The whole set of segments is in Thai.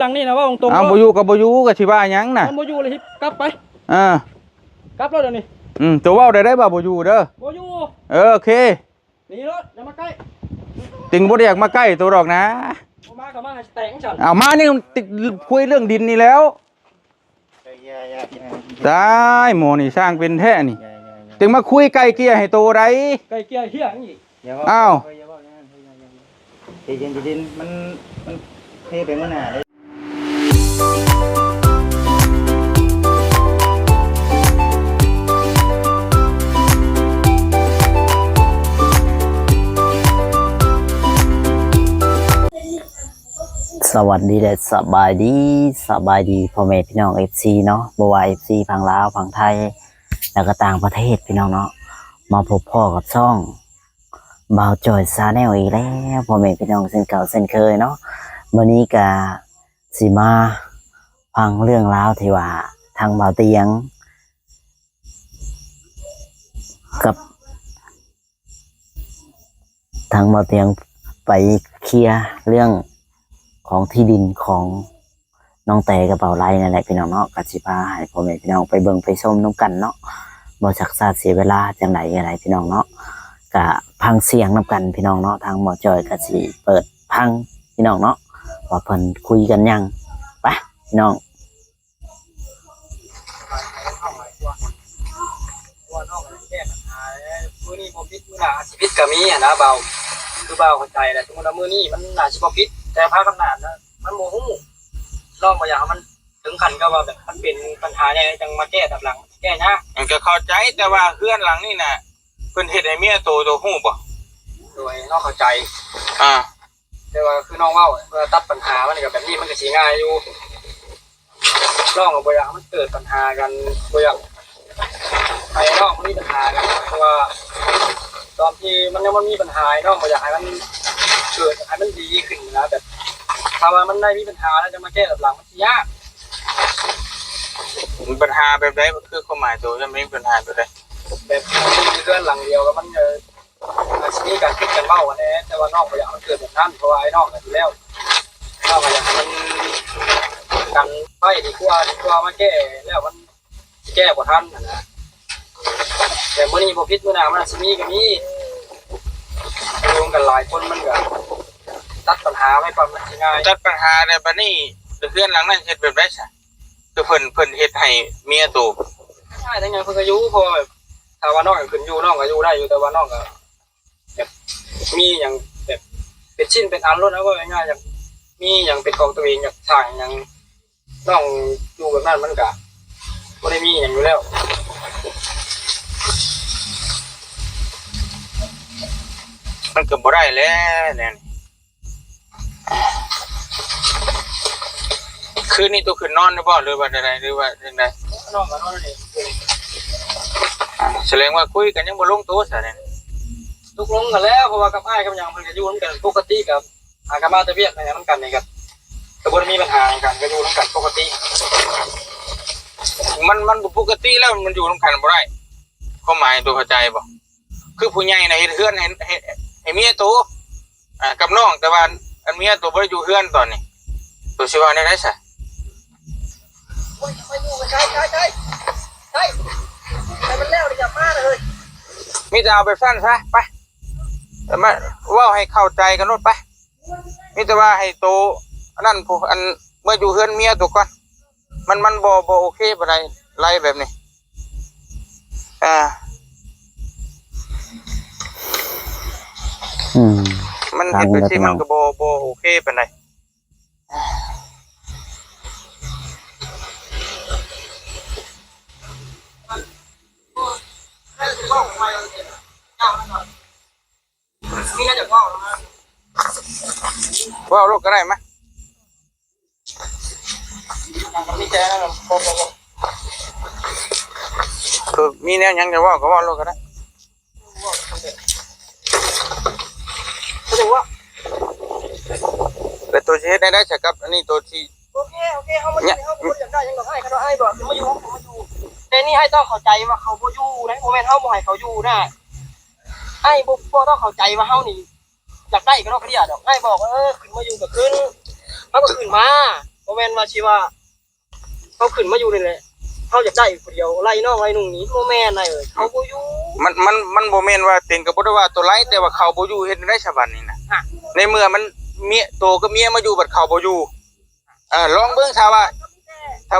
ตังนี่นะว่าตรงๆเอาบ่อยู่กับบ่อยู่ก็สิว่าหยังน่ะมันบ่อยู่เลยกลับไปกลับแล้วเดี๋ยวนี้ตัวเว้าได้บ่อยู่เด้อบ่อยู่โอเคนี่รถอย่ามาใกล้ติงบ่ได้อยากมาใกล้ตัวดอกนะมากับมาแต่งฉันเอามานี่คุยเรื่องดินนี่แล้วได้หมอนี่สร้างเป็นแท้นี่ถึงมาคุยไกลเกลี่ยให้โตได้ไกลเกลี่ยเฮียนี่อ้าวดินมันเทไปเมื่อหน้าเลยสวัสดีและสบายดีพ่อแม่พี่น้อง FC เนาะบ่ว่า FC ฝั่งลาวฝั่งไทยแล้วก็ต่างประเทศพี่น้องเนาะมาพบพ่อกับช่องบ่าวจอยซาแนลอีกแล้วพ่อแม่พี่น้องเส้นเก่าเส้นเคยเนาะมื้อนี้ก็สิมาฟังเรื่องราวที่ว่าทางบ่าวเตียงกับทางบ่าวเตียงไปเคลียร์เรื่องของที่ดินของน้องแต่กระเป๋าไรนั่นแหละพี่น้องเนาะกัจจิพาให้พ่อแม่พี่น้องไปเบิ่งไปชมน้ำกันเนาะบ่ชักซาเสียเวลาจังไหนอะไรพี่น้องเนาะกะพังเสียงน้ำกันพี่น้องเนาะทางหมอจอยกัจจิเปิดพังพี่น้องเนาะว่าเพิ่นคุยกันยังไปพี่น้องมื้อนี้บ่ผิดมื้อหน้าสิผิดก็มีนะเบาคือเบาเข้าใจแหละสมมุติว่ามื้อนี้มันน่าสิบ่ผิดแต่พากันนานนะมันโมโหลองมาอย่างมันถึงขันก็ว่าแบบมันเป็นปัญหาใหญ่จังมาแก้ดับหลังแก้นะมันก็เข้าใจแต่ว่าเพื่อนหลังนี่น่ะเพิ่นเฮ็ดให้เมียโตฮู้บ่โดยน้องเข้าใจอ่าแต่ว่าคือน้องเว้าว่าตัดปัญหามันก็แบบนี้มันก็สิง่ายอยู่น้องก็บ่อยากมันเกิดปัญหากันบ่อยากให้น้องมันมีปัญหากันเพราะว่าตอนที่มันยังมีปัญหาน้องบ่อยากให้มันเกิดให้มันดีขึ้นนะแบบถ้าว่ามันได้มีปัญหาแล้วจะมาแก้ดับหลังมันยากมีปัญหาแบบใดคือความหมายตัวจะมีปัญหาแบบใดแบบมีเรื่องหลังเดียวก็มันอาชีพการคิดกันเบ้ากันแน่แต่ว่านอกไปอย่างมันเกิดแบบนั้นเพราะว่าไอ้นอกกันแล้วถ้าไปอย่างมันกันไปดีกว่ามาแก้แล้วมันแก้กว่าท่านนะแต่เมื่อนี้พอพิษเมื่อนามันอาชีพก็มีรวมกันหลายคนมันก็ตัดปัญหาไม่ความง่ายตัดปัญหาในบัดนี้เพื่อนหลังนั้นเฮ็ดแบบใดซะคือเพิ่นเฮ็ดให้เมียโตใช่ทั้งอย่างเพิ่นก็อยู่พอแบบถ้าว่านอกขึ้นอยู่นอกก็อยู่ได้อยู่แต่ว่านอกก็แบบมีอย่างแบบเป็นชิ้นเป็นอันล้นแล้วก็ง่ายๆอย่างมีอย่างเป็นของตัวเองอย่างทางอย่างต้องอยู่แบบนั้นมันก็บ่ได้มีอย่างอยู่แล้วมันก็บ่ได้แล้วเนี่ยคืนนี้ตัวคืนนอนได้บ่หรือว่าใดหรือว่าจังได๋นอนก็นอนนี่แสดงว่าคุยกันยังบ่ลงตัวซะเนี่ยตกลงกันแล้วเพราะว่ากับอ้ายกับหยังเพิ่นก็อยู่นำกันปกติกับหากมาแต่เวียกอะไรนำกันนี่ก็บ่ได้มีปัญหากันก็อยู่นำกันปกติมันบ่ปกติแล้วมันอยู่นำกันบ่ได้ความหมายตัวเข้าใจบ่คือผู้ใหญ่น่ะเฮ็ดเฮือนให้เมียโตกับน้องแต่ว่าอันเมียโตบ่ได้อยู่เฮือนตอนนี้ตัวสิว่าได้ซะโอ้ยไปอยู่ใช่ให้มันแล้วอย่ามาเลยมีแต่เอาไปฟันซะไปแต่มาเว้าให้เข้าใจกันโลดไปมีแต่ว่าให้โตอันนั้นผู้อันเมื่ออยู่เฮือนเมียตัวก่อนมันบ่โอเคปานใดไล่แบบนี้มันเฮ็ดไปสิมันก็บ่โอเคปานใดว่าลูกก็ได้ไหมมีแจ้งแล้วคือมีแนวยังจะว่าก็ว่าลูกก็ได้แต่ตัวที่เฮ็ดได้ใช่ครับอันนี้ตัวที่โอเคเขาไม่อยากได้ยังดอกให้เขาให้บอกมาอยู่แต่นี่ให้ต้องเข้าใจว่าเขาบ่อยู่นะโมเมนต์เขาบ่ให้เขาอยู่นะไอ้บ่ต้องเข้าใจว่าเฮานี่อยากได้ก็ต้องเคลียร์ดอกไอ้บอกขึ้นมาอยู่ก็ขึ้นเขาก็ขึ้นมาโ แม่นว่าสิว่าเขาขึ้นมาอยู่นี่แหละเขาอยากได้ผู้เดียวไล่น้องไล่นุ่งนี้บ่แม่นได้เอ้ยเขาบ่อยู่ มันบ่แม่นว่าเต็งก็บ่ได้ว่าตัวไรแต่ว่าเขาบ่อยู่เฮ็ดได้ฉบับนี้นะในเมื่อมันเมียโตกับเมียมาอยู่บัดเขาบ่อยู่ลองเบิ่งถ้าว่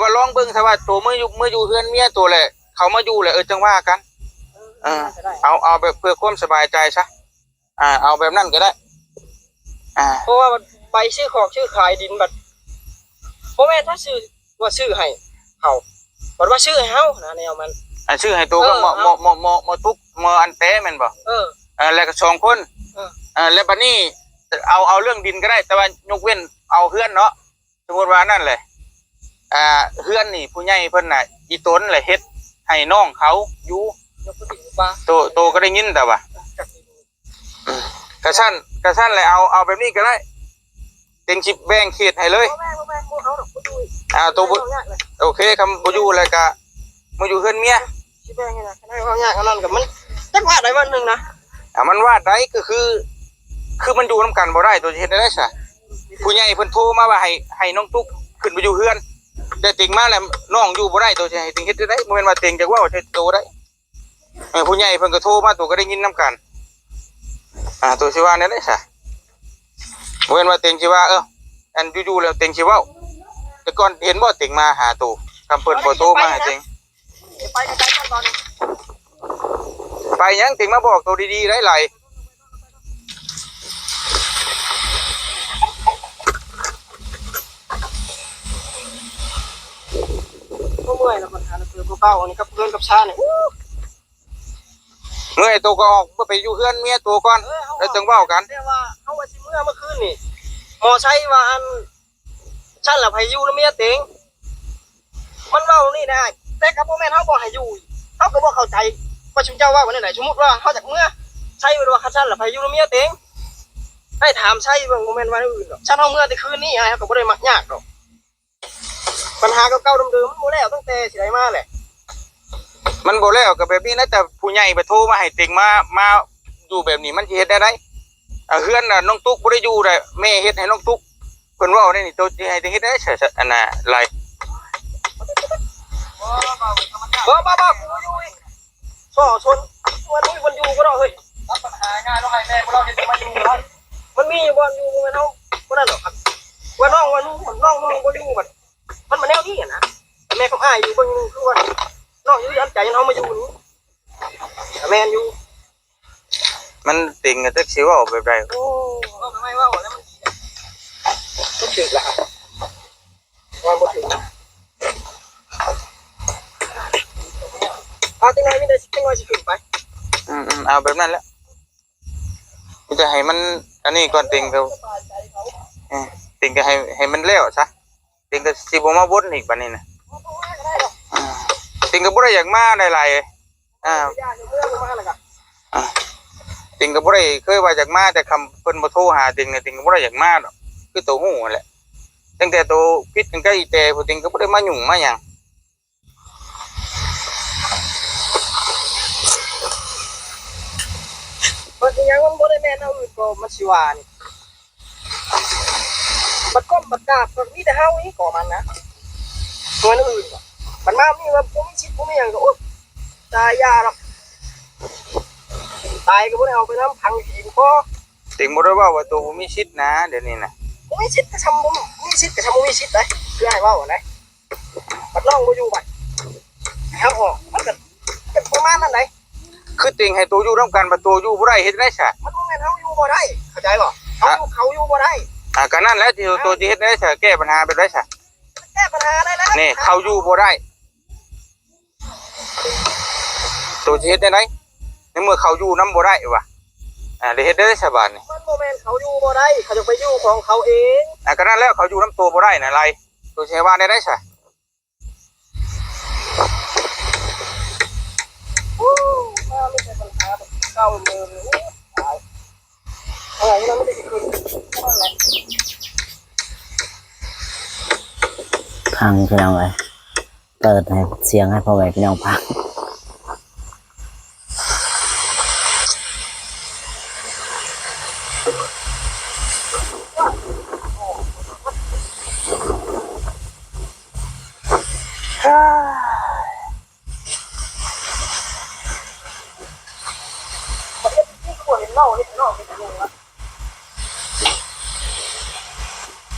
าลองเบิ่งถ้าว่าโตเมื่ออยู่เฮือนเมียโตแหละเขามาอยู่แหละจังว่ากันเอาแบบเพื่อความสบายใจซะเอาแบบนั้นก็ได้เพราะว่าไปซื้อของซื้อขายดินบัดพ่อแม่ถ้าซื้อว่าซื้อให้เขาบัดว่าซื้อให้เฮานะแนวมันชื่อให้โตก็เหมาะทุกอันเต้แม่นบ่แล้วก็2คนแล้วบัดนี้เอาเรื่องดินก็ได้แต่ว่ายกเว้นเอาเฮือนเนาะสมมุติว่านั่นแหละเฮือนนี่ผู้ใหญ่เพิ่นน่ะอีตนแหละเฮ็ดให้น้องเขาอยู่โตก็ได้ยินแต่ว่ากระชั้นเลยเอาแบบนี้ก็ได้เต็งชิปแบ่งเขตให้เลยตัวโอเคคำบ่อยู่แล้วก็มาอยู่เฮือนเมียชิแบ่งให้นะให้เขายากอันนั้นก็มันจักว่าได้วันนึงนะมันว่าได้ก็คือมันอยู่นำกันบ่ได้ตัวเฮ็ดได้ซะผู้ใหญ่เพิ่นโทรมาว่าให้น้องตุ๊กขึ้นไปอยู่เฮือนแต่ติงมาแล้วน้องอยู่บ่ได้ตัวสิให้ติงเฮ็ดได้บ่แม่นว่าติงจักว่าเฮ็ดโตได้ผู้ใหญ่เพิ่นก็โทรมาตัวก็ได้ยินนำกันตัวสิว่าได้ซะบ่แม่นว่าติงสิว่าอันอยู่ๆแล้วติงสิเว้าแต่ก่อนเห็นบ่ติงมาหาตัวคำเพิ่นบ่โทรมาให้ติงไปไกลๆตอนนี้ไปยังติงมาบอกตัวดีๆหลายเมื่อยแล้วมันหาเพื่อนเก่าอันนี้กับเพื่อนกับชาเนี่ยเมื่อยตัวก็ออกไปอยู่เฮือนเมียตัวก่อนแล้วจึงเว้ากันแต่ว่าเขาว่าสิเมื่อคืนนี่หมอใช้ว่าอันฉันล่ะให้อยู่แล้วเมียเต็งมันเว้านี่ได้แต่กับพ่อแม่เฮาบ่ให้อยู่เฮาก็บ่เข้าใจว่าชุมเจ้าว่าวันไหนสมมุติว่าเฮาจากเมื่อใช้ว่าฉันล่ะให้อยู่แล้วเมียเต็งให้ถามใช้เบิ่งบ่แม่นว่าอื่นหรอกฉันเฮาเมื่อแต่คืนนี้เฮาก็บ่ได้มักยากดอกปัญหาเก่าๆเดิมๆมันบ่แล้วตั้งแต่สิได้มาแหละมันบ่แล้วก็แบบนี้นะแต่ผู้ใหญ่ไปโทรมาให้ติงมาอยู่แบบนี้มันสิเฮ็ดได้ไดเฮือนน่ะน้องตุ๊กบ่ได้อยู่ได้แม่เฮ็ดให้น้องตุ๊กเพิ่นเว้าได้นี่ตัวสิให้ติงเฮ็ดได้อันน่ะไรบ่กูอยู่อีกซ้อชนมันอยู่ก็ได้เฮ้ยรับปัญหาง่ายเนาะให้แม่พวกเราเฮ็ดมาอยู่เนาะมันมีอยู่บ่อยู่มันเฮาบ่ได้หรอกครับว่าน้องบ่อยู่บัดมันมาแนวนี้อ่ะนะแม่กับอ้ายอยู่บ่อยู่คือว่าน้องอยู่ยันใจเฮามาอยู่นี่แม่นอยู่มันติงก็จักสิเว้าแบบใดโอ้ทำไมว่าแล้วมันบ่ถึกล่ะว่าบ่ถึกจังไงมีแต่จังไงสิขึ้นไปเอาแบบนั้นแหละมีแต่ให้มันอันนี้ก่อนติงก็ติงก็ให้มันแล้วซะติงก็สิบ่มาวนอีกบัดนี้นะติงก็บ่ได้อยากมาหลายติงก็บ่ได้เคยว่าอยากมาแต่คำเพิ่นบ่โทรหาติงเนี่ยติงก็บ่ได้อยากมาดอกคือตัวฮู้นั่นแหละตั้งแต่ตัวพิษกันก็อีแต่ผู้ติงก็บ่ได้มายุ่งมาหยังมันยังมันบ่ได้แม่นเอาอื่นก็มันสิว่านี่บัดก้มบัดกาบก็มีแต่เฮานี่ก็มันนะตัวอื่นมันมามีว่าผมมีชิดผมมีหยังก็โอ๊ยตายยาหรอกตายก็บ่ได้เอาไปน้ำพังทีมพอติงบ่ได้ว่าตัวบ่มีชิดนะเดี๋ยวนี้นะบ่มีชิดก็ทำบ่มีชิดก็ทำบ่มีชิดได้คือให้เว้าได้บัดน้องบ่อยู่บัดเฮาออกมันก็ประมาณนั้นได้คือติงให้ตัวอยู่นำกันบ่ตัวอยู่บ่ได้เฮ็ดได้ซะมันบ่แม่นเฮาอยู่บ่ได้เข้าใจบ่เขาอยู่บ่ได้ก็นั่นแหละที่ตัวสิเฮ็ดได้ซะแก้ปัญหาแบบได้ซะแก้ปัญหาได้แล้วนี่เขาอยู่บ่ได้ตัวสิเฮ็ดได้ไหนในเมื่อเขาอยู่นำบ่ได้ว่ะได้เฮ็ดได้ซะบาดนี่มันบ่แม่นเขาอยู่บ่ได้เขาจะไปอยู่ของเขาเองก็นั่นแล้วเขาอยู่นำตัวบ่ได้น่ะไรตัวสิว่าได้ซะมาไม่ใช่ปัญหาเก่าเดิมเลยอะไรเราไม่ได้คืนอะไรพังพี่น้องเลยเปิดให้เสียงให้พ่อแม่พี่น้องพัง ประเทศที่ควรเห็นเล่าเห็นนอกเป็นยังไงวะ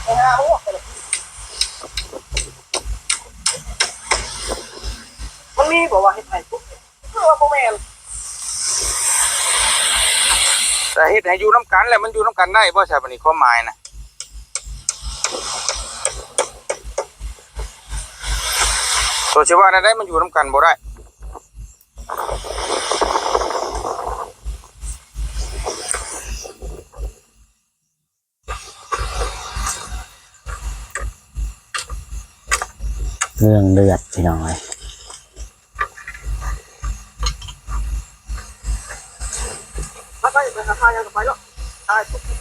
ไอ้ห่าพวกมันมีบอกว่าเห็ดไทยปุ๊บเพื่อว่าโมแมน แต่เฮ็ดให้อยู่น้ำกันแหละมันอยู่น้ำกันได้บ่ใช่ปะนี่ความหมายนะตัวชื่อว่าได้มันอยู่น้ำกันบ่ได้ เรื่องเลือดพี่น้องเลย ถ้าไปเป็นราคายังไปแล้วตายทุกที่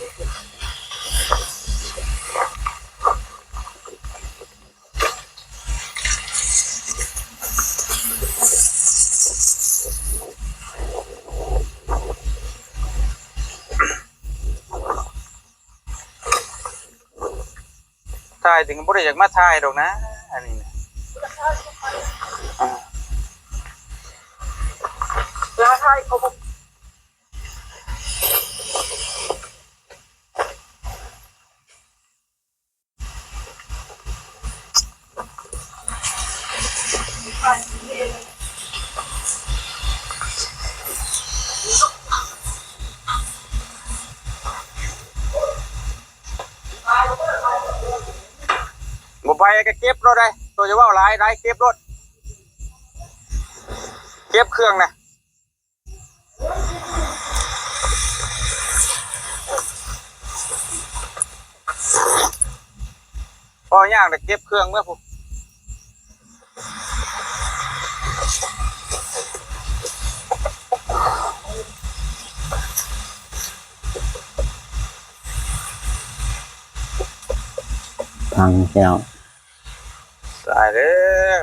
ถ่ายถึงบ่ได้อยากมาถ่ายดอกนะอันนี้นะ ราคาเขาบอกบ่ไปก็เก็บรถได้ตัวจะว่าหลายเก็บรถเก็บเครื่องนะพอย่างแต่เก็บเครื่องเมื่อผม พังพี่น้อง ตายแล้ว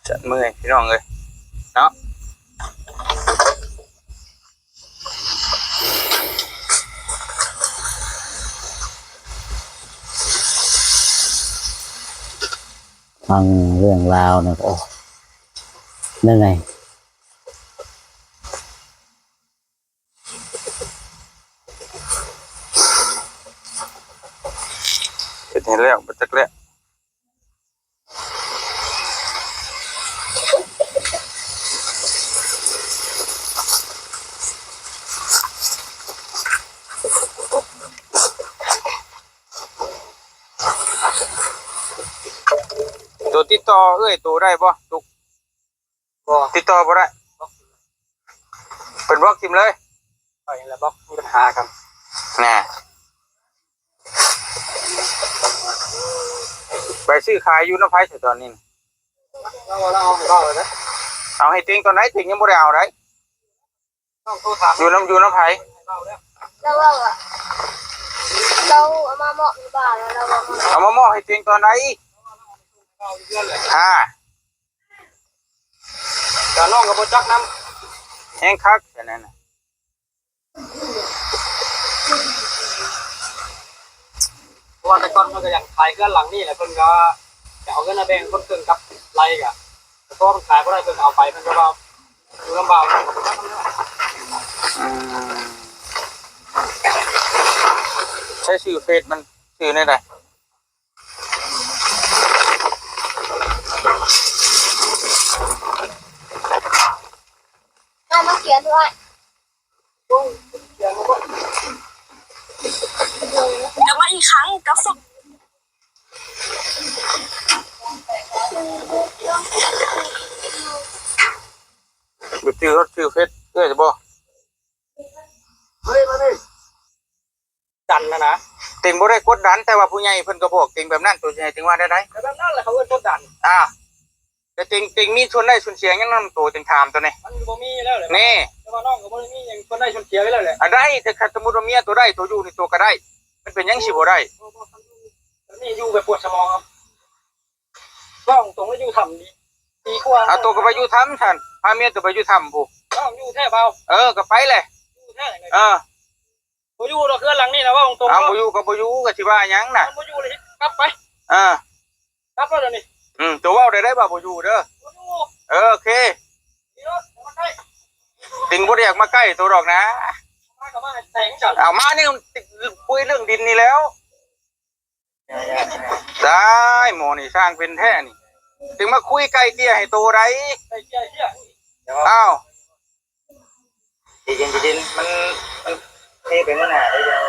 จัดมือพี่น้องเลยเนาะฟังเรื่องราวนะโอ้เหนื่อย เห็นแล้วบัจักแล้วตัวติดต่อตัวได้บ่ตุก ก็ ติดต่อบ่ได้เป็นบล็อกทิมเลย ไปแล้วบอกมีปัญหากัน น่ะไปซื้อขายอยู่น้ำไผ่ตอนนี้ เราเอาให้เราเลยนะ เอาให้ติงตอนไหนติงยังบ่ได้เอาได้ ต้องโทรถาม อยู่น้ำไผ่ เราแล้ว เราอะเราเอามาเหมาะหรือเปล่าแล้วเราเอามา เอามามอบให้ติงตอนไหน เราอยู่เพื่อนเลย แต่ แต่น้องกับโบจักน้ แห้งคักแค่นั้นน่ะ ำเพราะว่าแต่ก่อนมันก็อยากขายเพื่อนหลังนี่แหละเพิ่นก็จะเอาเงินมาแบ่งคนเกินกับไรกะแต่พอมันขายบ่ได้เพิ่นเอาไปมันก็ว่าดูลำบากนะบ่จักน้ำเนี่ย ใช้ชื่อเฟซมันชื่อในใด เอามาเขียนด้วย กลับมาอีกครั้งกับศพ แบบชื่อรถชื่อเฟซจะบ่ เฮ้ยมาดิ จันนะ ติงบ่ได้กดดันแต่ว่าผู้ใหญ่เพิ่นก็บอกติงแบบนั้นตัวใหญ่ติงว่าได้ แต่แบบนั้นแหละเขาเอิ้นต้นดัน แต่ติงมีชวนได้ชวนเสียงยังนำตัวติงถามตัวนี้ มันบ่มีแล้วเลย นี่ แต่ว่าน้องก็บ่ได้มีหยังคนได้ชนเชียร์ไว้แล้วแหละ ได้แต่ถ้าสมมุติว่าเมียตัวได้ตัวอยู่ในตัวก็ได้ มันเป็นยังสิบ่ได้ นี่อยู่แบบปวดสมองครับน้องตรงแล้วอยู่ทำดีกว่า เอาตัวก็ไปอยู่ทำฉันพาเมียตัวไปอยู่ทำผู้ น้องอยู่แท้เบา ก็ไปเลย อยู่แท้ยังไง เออ บ่อยู่ดอกเฮือนหลังนี่นะว่าตรงๆ เอา เนาะ บ่อยู่ก็บ่อยู่ก็สิว่าหยังน่ะ บ่อยู่เลยกลับไป อ่าก ลับแล้วเดี๋ยวนี้ ตัวเว้าได้บ่บ่อยู่เด้อ บ่อยู่ โอเค นี่รถมาใกล้ ติงบ่ได้อยากมาใกล้ตัวดอกนะ มากับมาแต่งจัด เอามานี่คุยเรื่องดินนี่แล้วได้หมอนี่สร้างเป็นแท้นี่ถึงมาคุยไกลเกลี่ยให้ตัวไร ไอ้เหี้ยเหี้ย อ้าว ใจเย็นมันเทไปเมื่อหน่าได้เดี๋ยว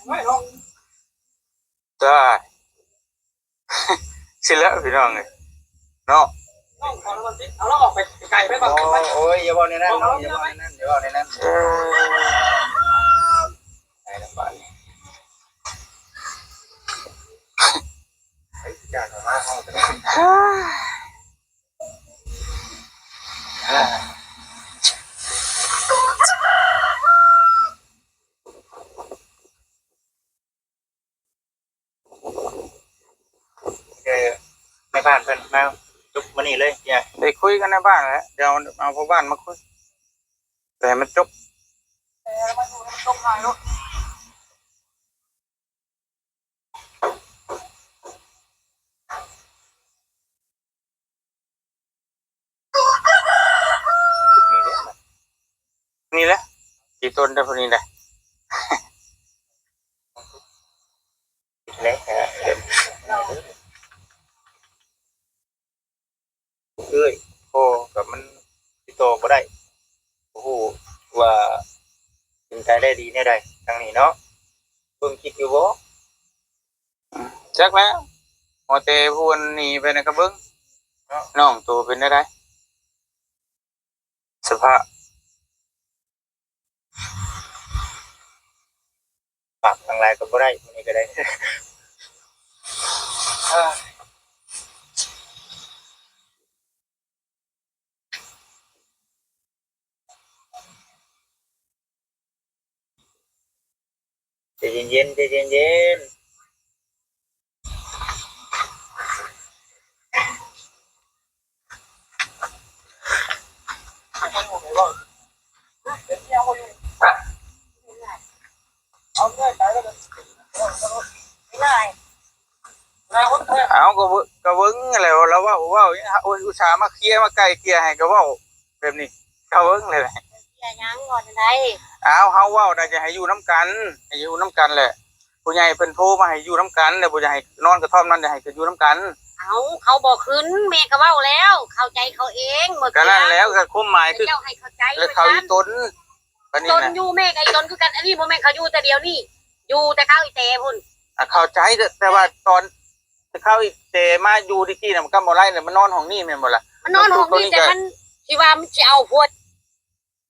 ไม่เนาะ ได้สิแล้วพี่น้องเลยเนาะ ต้องขอมันสิเอาแล้วออกไปไกลไปก่อนไป โอ้ยอย่าบอกในนั้นน้องอย่าบอกในนั้นอย่าบอกในนั้นไอ้ลำบากอยากมาห้องจะในบ้านเพิ่นมาจุบมานี่เลยอย่า ได้คุยกันในบ้านแล้วเดี๋ยวเอาพ่อบ้านมาคุยแต่มันจบ มาดูมันต้องหายเนาะ นี่แหละกี่ต้นได้พอนี้แหละ เละเอ้ยโอ้กับมันติโตบ่ได้โอ้โหว่าเป็นใจได้ดีแน่ใดทางนี้เนาะเพิ่งคิดอยู่บ่ จักแล้วหมอเตพูนหนีไปในกระเบื้องน้องตัวเป็นได้สภาพ ปากทางไลน์ก็บ่ได้มันนี่ก็ได้ใจเย็นๆใจเย็นๆ เอาเงื่อนไปแล้วกัน เลย แล้วคนแท้ เอาก็เบิ้งอะไรแล้วว่าอุตส่าห์มาเคลียร์มาไกลเกลี่ยให้ก็ว่าแบบนี้ก็เบิ้งเลย อย่ายังก่อนได้ เอาเฮาเว้าได้จะให้อยู่น้ำกันให้อยู่น้ำกันแหละผู้ใหญ่เพิ่นโทรมาให้อยู่น้ำกันแต่ผู้ใหญ่นอนกระท่อมนั่นจะให้อยู่น้ำกัน เขาบอกขึ้นแม่ก็เว้าแล้ว เข้าใจเขาเองเมื่อ ก็ กี้ นั่นแล้วก็คุ้มหมายคือ เจ้าให้เข้าใจ แล้วเขาอีตนปานนี้ ตน นะ อยู่แม่กับไอ้ตนคือกันอันนี้บ่แม่นเขาอยู่แต่เดียวนี่อยู่แต่เขาอีเตพุ่น เข้าใจแต่ว่าตอนเข้าอีเตมาอยู่ที่กี้น่ะมันก็บ่ไล่เนี่ยมันนอนห้องนี้แม่นบ่ล่ะ มันนอนห้องนี้แต่มันสิว่ามันสิเอาพวด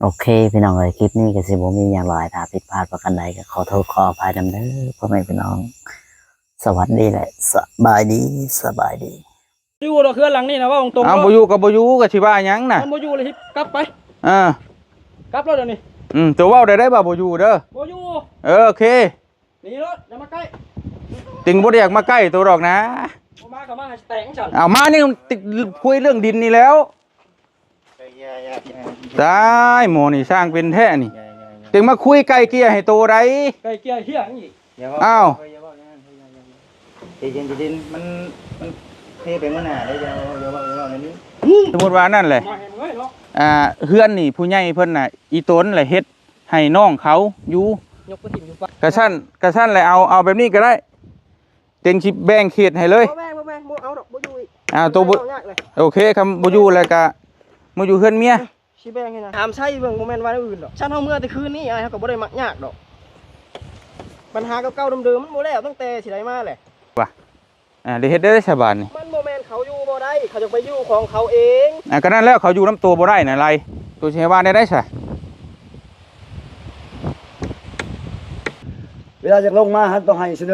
โอเคพี่น้องเอ้ยคลิปนี้ก็สิบ่มีอย่างหลายถ้าผิดพลาดประการใดก็ขอโทษขออภัยนำเด้อพ่อแม่พี่น้อง สวัสดีแหละสบายดีสบายดี อยู่ดอกเฮือนหลังนี่นะว่าตรงๆ เอา เนาะ บ่อยู่ก็บ่อยู่ก็สิว่าหยังน่ะ มันบ่อยู่เลยกลับไป ก ลับแล้วเดี๋ยวนี้ ตัวเว้าได้บ่บ่อยู่เด้อ บ่อยู่ โอเค นี่รถอย่ามาใกล้ ติงบ่ได้อยากมาใกล้ตัวดอกนะ บ่มากับมาแต่งจัด เอามานี่คุยเรื่องดินนี่แล้วได้หมอนี่สร้างเป็นแท้นี่ถึงมาคุยไกลเกลี่ยให้ตัวไร ไก่เกียร์เหี้ยนี่ อ้าว ใจเย็นๆมันเทไปเมื่อหน่าได้เดี๋ยวในนี้ สมมติว่านั่นแหละ มาเห็นเว้ยเนาะ เฮือนนี่ผู้ใหญ่เพิ่นน่ะอีตนแหละเฮ็ดให้น้องเขาอยู่ ยกกระถิ่นอยู่ปะ กระชั้นเลยเอาแบบนี้ก็ได้เต็นชิปแบ่งเขตให้เลย บ่แม่บ่เอาดอกบ่อยู่อีก ตัวบ่ เอายากเลย โอเคคำบ่อยู่แล้วก็มาอยู่เฮือนเมีย สิแบ่งให้นะถามใช่เบิ่งบ่แม่นว่าอื่นดอกฉันเฮาเมื่อแต่คืนนี้อ้ายเฮาก็บ่ได้มักยากดอกปัญหาเก่าๆเดิมๆมันบ่แล้วตั้งแต่สิได้มาแหละ ได้เฮ็ดได้สบายนี่ มันบ่แม่นเขาอยู่บ่ได้เขาจะไปอยู่ของเขาเอง ก็นั่นแล้วเขาอยู่น้ำตัวบ่ได้น่ะไรตัวสิให้ว่าได้ซะ เวลาจะลงมาฮะต้องให้เสนอ